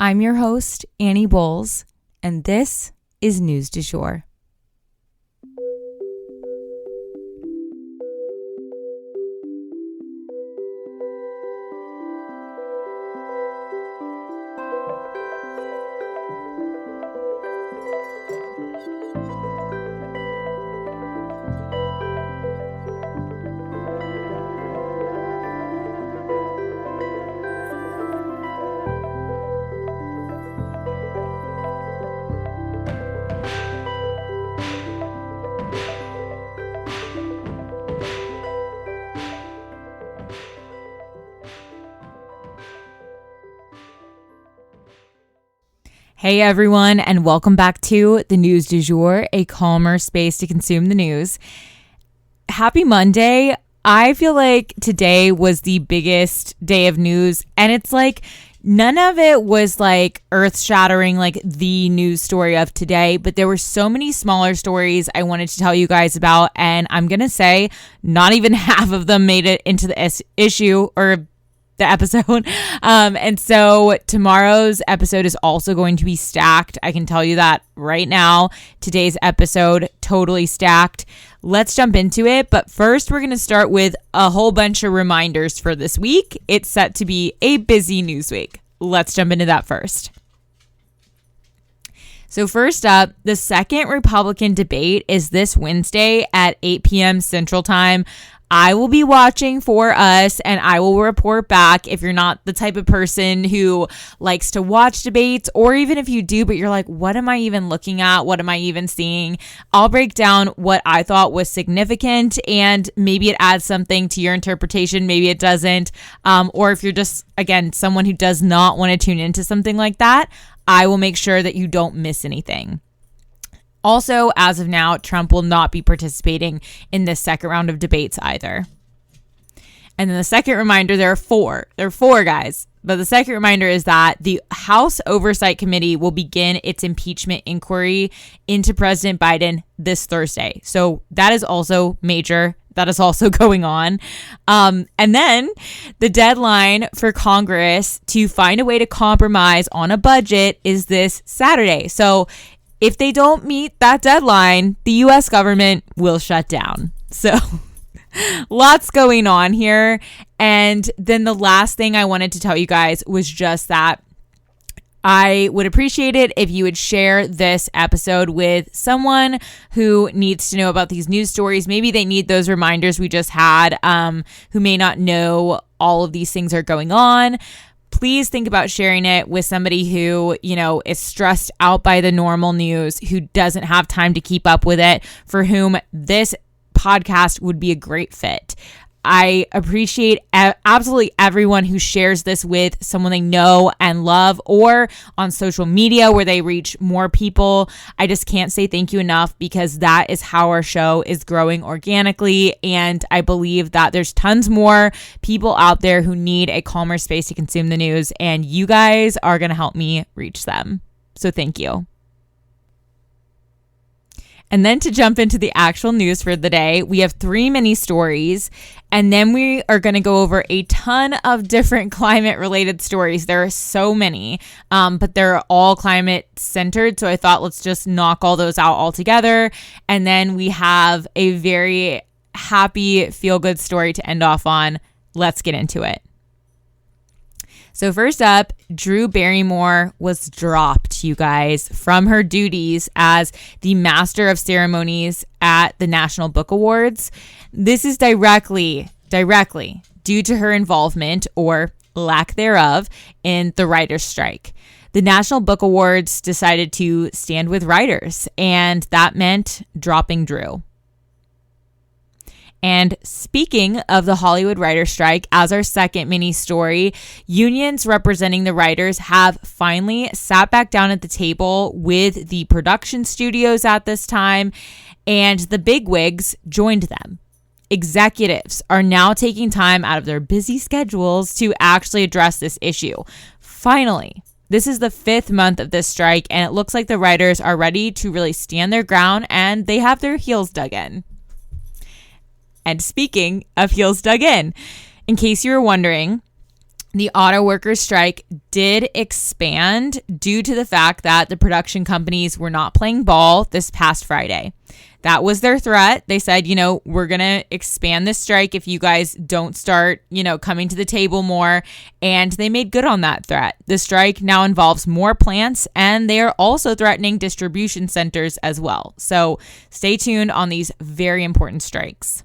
I'm your host, Annie Bowles, and this is News du Jour. Hey everyone, and welcome back to the News du Jour, a calmer space to consume the news. Happy Monday. I feel like today was the biggest day of news, and it's like none of it was like earth-shattering like the news story of today, but there were so many smaller stories I wanted to tell you guys about, and I'm going to say not even half of them made it into the issue or the episode. And so tomorrow's episode is also going to be stacked. I can tell you that right now. Today's episode, totally stacked. Let's jump into it. But first, we're going to start with a whole bunch of reminders for this week. It's set to be a busy news week. Let's jump into that first. So first up, the second Republican debate is this Wednesday at 8 p.m. Central Time. I will be watching for us and I will report back. If you're not the type of person who likes to watch debates, or even if you do, but you're like, what am I even looking at? What am I even seeing? I'll break down what I thought was significant, and maybe it adds something to your interpretation. Maybe it doesn't. Or if you're just, again, someone who does not want to tune into something like that, I will make sure that you don't miss anything. Also, as of now, Trump will not be participating in this second round of debates either. And then the second reminder, there are four, guys. But the second reminder is that the House Oversight Committee will begin its impeachment inquiry into President Biden this Thursday. So that is also major. That is also going on. And then the deadline for Congress to find a way to compromise on a budget is this Saturday. So if they don't meet that deadline, the U.S. government will shut down. So lots going on here. And then the last thing I wanted to tell you guys was just that I would appreciate it if you would share this episode with someone who needs to know about these news stories. Maybe they need those reminders we just had, who may not know all of these things are going on. Please think about sharing it with somebody who, is stressed out by the normal news, who doesn't have time to keep up with it, for whom this podcast would be a great fit. I appreciate absolutely everyone who shares this with someone they know and love, or on social media where they reach more people. I just can't say thank you enough, because that is how our show is growing organically. And I believe that there's tons more people out there who need a calmer space to consume the news, and you guys are going to help me reach them. So thank you. And then to jump into the actual news for the day, we have 3 mini stories, and then we are going to go over a ton of different climate related stories. There are so many, but they're all climate centered. So I thought let's just knock all those out all together. And then we have a very happy, feel good story to end off on. Let's get into it. So first up, Drew Barrymore was dropped, you guys, from her duties as the Master of Ceremonies at the National Book Awards. This is directly due to her involvement, or lack thereof, in the writers' strike. The National Book Awards decided to stand with writers, and that meant dropping Drew. And speaking of the Hollywood writer's strike, as our second mini story, unions representing the writers have finally sat back down at the table with the production studios at this time, and the bigwigs joined them. Executives are now taking time out of their busy schedules to actually address this issue. Finally, this is the 5th month of this strike, and it looks like the writers are ready to really stand their ground, and they have their heels dug in. And speaking of heels dug in case you were wondering, The auto workers strike did expand due to the fact that the production companies were not playing ball this past Friday. That was their threat. They said, we're going to expand this strike if you guys don't start, coming to the table more. And they made good on that threat. The strike now involves more plants, and they are also threatening distribution centers as well. So stay tuned on these very important strikes.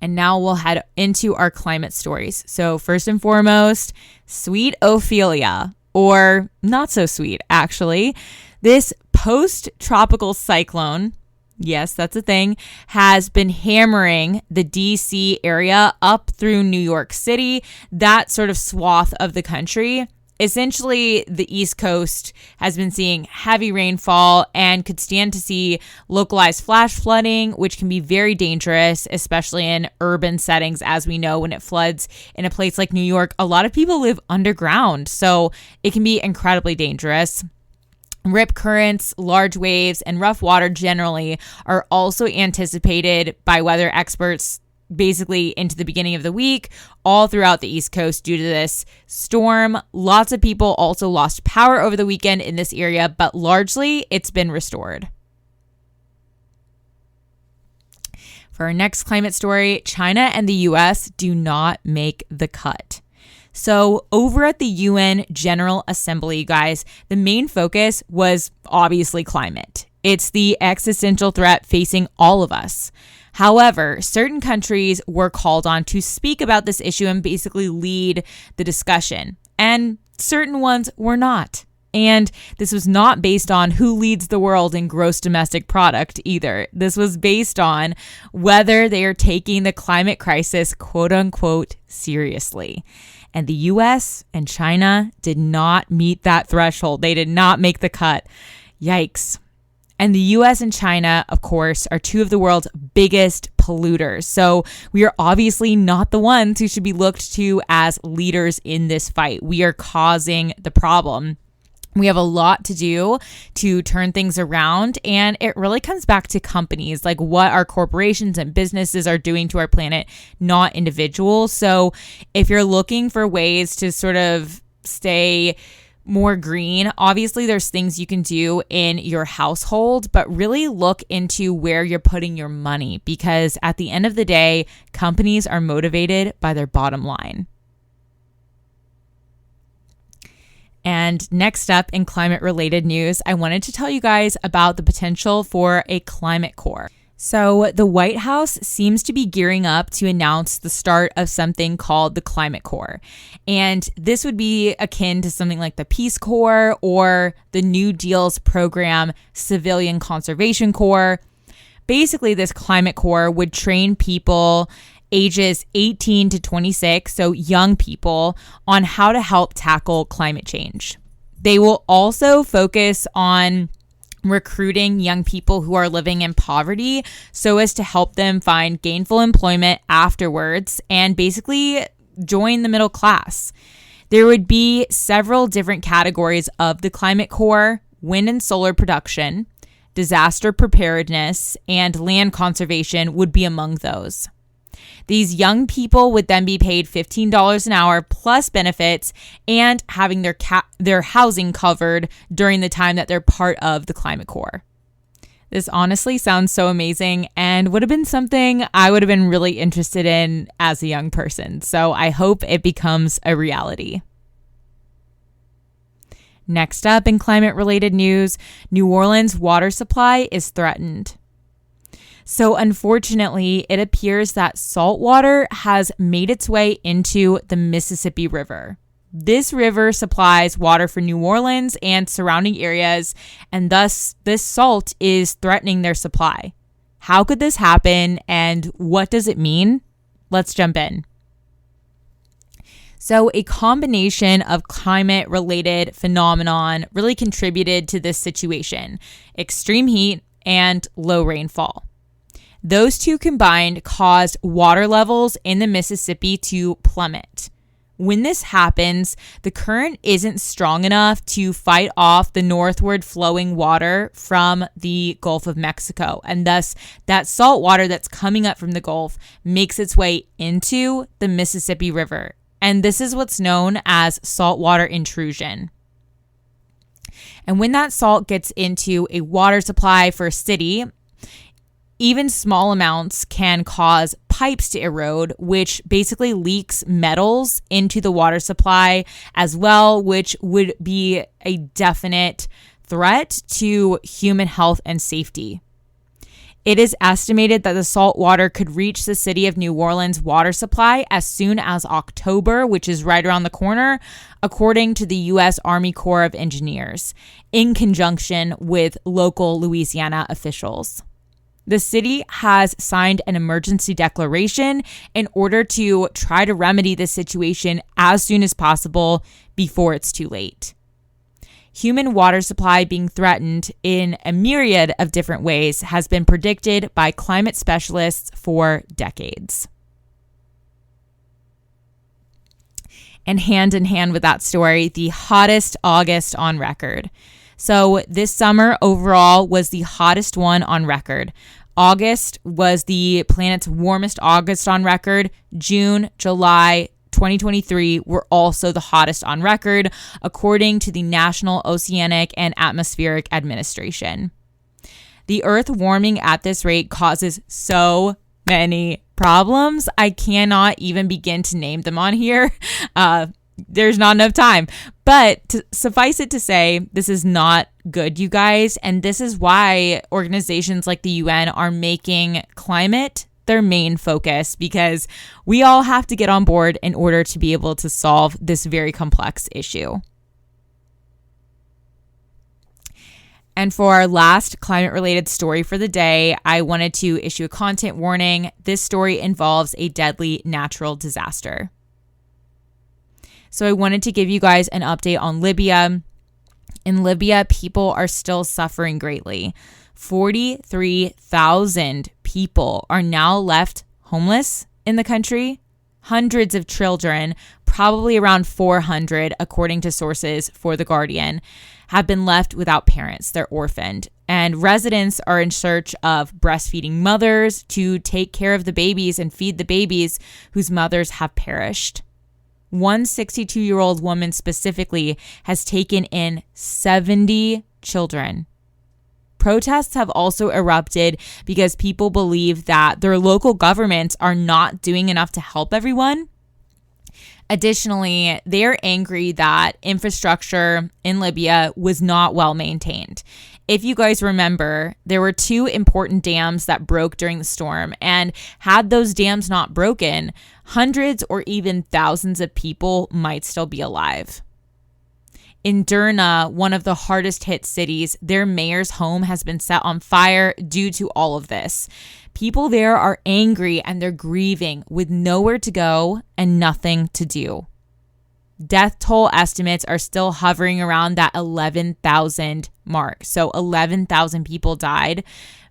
And now we'll head into our climate stories. So first and foremost, sweet Ophelia, or not so sweet, actually. This post-tropical cyclone, yes, that's a thing, has been hammering the DC area up through New York City, that sort of swath of the country. Essentially, the East Coast has been seeing heavy rainfall and could stand to see localized flash flooding, which can be very dangerous, especially in urban settings. As we know, when it floods in a place like New York, a lot of people live underground, so it can be incredibly dangerous. Rip currents, large waves, and rough water generally are also anticipated by weather experts basically into the beginning of the week, all throughout the East Coast due to this storm. Lots of people also lost power over the weekend in this area, but largely it's been restored. For our next climate story, China and the US do not make the cut. So over at the UN General Assembly, you guys, the main focus was obviously climate. It's the existential threat facing all of us. However, certain countries were called on to speak about this issue and basically lead the discussion, and certain ones were not. And this was not based on who leads the world in gross domestic product either. This was based on whether they are taking the climate crisis, quote unquote, seriously. And the US and China did not meet that threshold. They did not make the cut. Yikes. And the US and China, of course, are two of the world's biggest polluters. So we are obviously not the ones who should be looked to as leaders in this fight. We are causing the problem. We have a lot to do to turn things around, and it really comes back to companies, like what our corporations and businesses are doing to our planet, not individuals. So if you're looking for ways to sort of stay more green, obviously there's things you can do in your household, but really look into where you're putting your money, because at the end of the day, companies are motivated by their bottom line. And next up in climate related news, I wanted to tell you guys about the potential for a climate corps. So the White House seems to be gearing up to announce the start of something called the Climate Corps. And this would be akin to something like the Peace Corps or the New Deal's program, Civilian Conservation Corps. Basically, this Climate Corps would train people ages 18 to 26, so young people, on how to help tackle climate change. They will also focus on recruiting young people who are living in poverty so as to help them find gainful employment afterwards and basically join the middle class. There would be several different categories of the Climate Corps: wind and solar production, disaster preparedness, and land conservation would be among those. These young people would then be paid $15 an hour plus benefits and having their housing covered during the time that they're part of the Climate Corps. This honestly sounds so amazing and would have been something I would have been really interested in as a young person. So I hope it becomes a reality. Next up in climate related news, New Orleans' water supply is threatened. So unfortunately, it appears that salt water has made its way into the Mississippi River. This river supplies water for New Orleans and surrounding areas, and thus this salt is threatening their supply. How could this happen, and what does it mean? Let's jump in. So a combination of climate-related phenomenon really contributed to this situation: extreme heat and low rainfall. Those two combined caused water levels in the Mississippi to plummet. When this happens, the current isn't strong enough to fight off the northward flowing water from the Gulf of Mexico. And thus, that salt water that's coming up from the Gulf makes its way into the Mississippi River. And this is what's known as saltwater intrusion. And when that salt gets into a water supply for a city, even small amounts can cause pipes to erode, which basically leaks metals into the water supply as well, which would be a definite threat to human health and safety. It is estimated that the salt water could reach the city of New Orleans water supply as soon as October, which is right around the corner, according to the U.S. Army Corps of Engineers, in conjunction with local Louisiana officials. The city has signed an emergency declaration in order to try to remedy this situation as soon as possible before it's too late. Human water supply being threatened in a myriad of different ways has been predicted by climate specialists for decades. And hand in hand with that story, the hottest August on record. So this summer overall was the hottest one on record. August was the planet's warmest August on record. June, July, 2023 were also the hottest on record, according to the National Oceanic and Atmospheric Administration. The Earth warming at this rate causes so many problems. I cannot even begin to name them on here. There's not enough time. But suffice it to say, this is not good, you guys. And this is why organizations like the UN are making climate their main focus, because we all have to get on board in order to be able to solve this very complex issue. And for our last climate-related story for the day, I wanted to issue a content warning. This story involves a deadly natural disaster. So I wanted to give you guys an update on Libya. In Libya, people are still suffering greatly. 43,000 people are now left homeless in the country. Hundreds of children, probably around 400, according to sources for The Guardian, have been left without parents. They're orphaned. And residents are in search of breastfeeding mothers to take care of the babies and feed the babies whose mothers have perished. One 62-year-old woman specifically has taken in 70 children. Protests have also erupted because people believe that their local governments are not doing enough to help everyone. Additionally, they're angry that infrastructure in Libya was not well maintained. If you guys remember, there were 2 important dams that broke during the storm, and had those dams not broken, hundreds or even thousands of people might still be alive. In Derna, one of the hardest hit cities, their mayor's home has been set on fire due to all of this. People there are angry and they're grieving with nowhere to go and nothing to do. Death toll estimates are still hovering around that 11,000 mark. So 11,000 people died.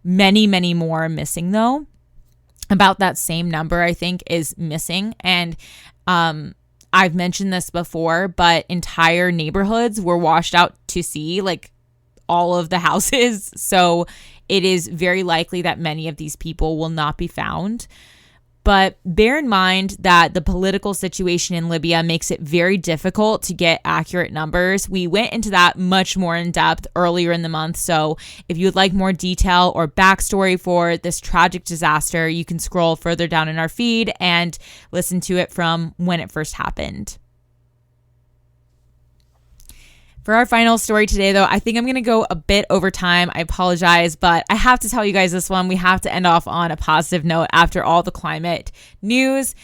Many, many more are missing though. About that same number, I think, is missing. And I've mentioned this before, but entire neighborhoods were washed out to sea, like all of the houses. So it is very likely that many of these people will not be found. But bear in mind that the political situation in Libya makes it very difficult to get accurate numbers. We went into that much more in depth earlier in the month. So if you would like more detail or backstory for this tragic disaster, you can scroll further down in our feed and listen to it from when it first happened. For our final story today, though, I think I'm going to go a bit over time. I apologize, but I have to tell you guys this one. We have to end off on a positive note after all the climate news.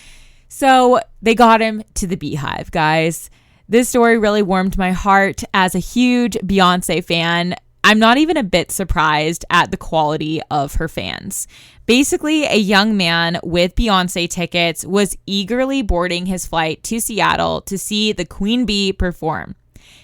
So they got him to the Beehive, guys. This story really warmed my heart as a huge Beyonce fan. I'm not even a bit surprised at the quality of her fans. Basically, a young man with Beyonce tickets was eagerly boarding his flight to Seattle to see the Queen Bee perform.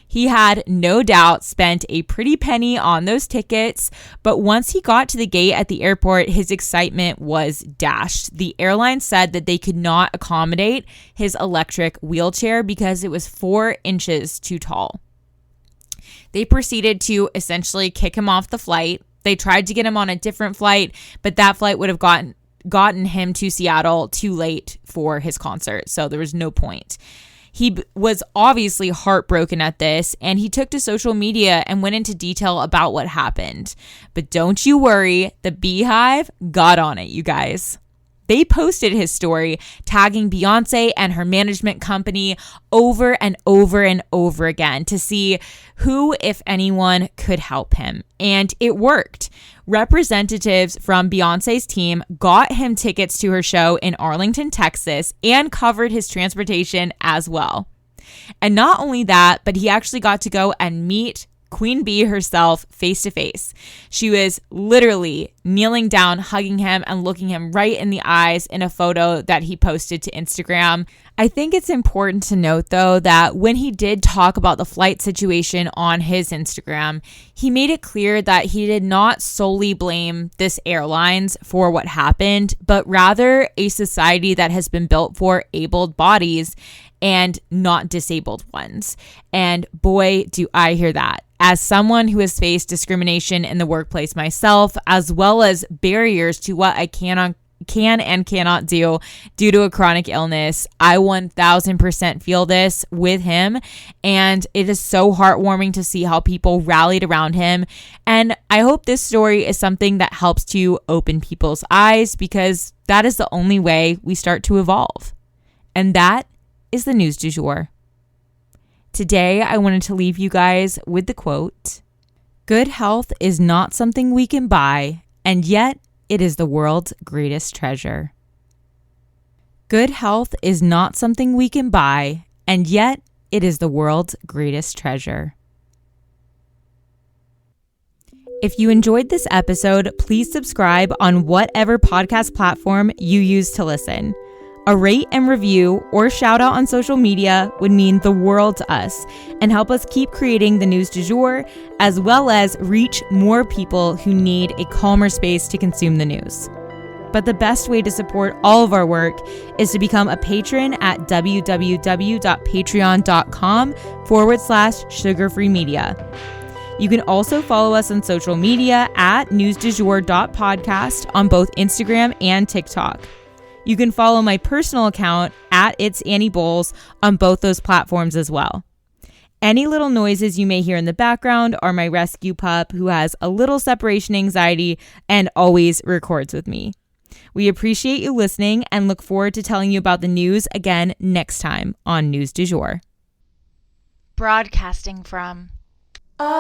He had no doubt spent a pretty penny on those tickets, but once he got to the gate at the airport, his excitement was dashed. The airline said that they could not accommodate his electric wheelchair because it was 4 inches too tall. They proceeded to essentially kick him off the flight. They tried to get him on a different flight, but that flight would have gotten him to Seattle too late for his concert, so there was no point. He was obviously heartbroken at this, and he took to social media and went into detail about what happened. But don't you worry, the Beehive got on it, you guys. They posted his story, tagging Beyonce and her management company over and over and over again to see who, if anyone, could help him. And it worked. Representatives from Beyonce's team got him tickets to her show in Arlington, Texas, and covered his transportation as well. And not only that, but he actually got to go and meet Queen Bee herself face to face. She was literally kneeling down, hugging him and looking him right in the eyes in a photo that he posted to Instagram. I think it's important to note, though, that when he did talk about the flight situation on his Instagram, he made it clear that he did not solely blame this airlines for what happened, but rather a society that has been built for abled bodies and not disabled ones. And boy, do I hear that. As someone who has faced discrimination in the workplace myself, as well as barriers to what I can and cannot do due to a chronic illness, I 1000% feel this with him. And it is so heartwarming to see how people rallied around him. And I hope this story is something that helps to open people's eyes, because that is the only way we start to evolve. And that is the news du jour. Today, I wanted to leave you guys with the quote, "Good health is not something we can buy, and yet it is the world's greatest treasure." Good health is not something we can buy, and yet it is the world's greatest treasure. If you enjoyed this episode, please subscribe on whatever podcast platform you use to listen. A rate and review or shout out on social media would mean the world to us and help us keep creating the news du jour, as well as reach more people who need a calmer space to consume the news. But the best way to support all of our work is to become a patron at www.patreon.com/sugarfreemedia. You can also follow us on social media at newsdujour.podcast on both Instagram and TikTok. You can follow my personal account at It's Annie Bowles on both those platforms as well. Any little noises you may hear in the background are my rescue pup, who has a little separation anxiety and always records with me. We appreciate you listening and look forward to telling you about the news again next time on News du Jour. Broadcasting from Oklahoma.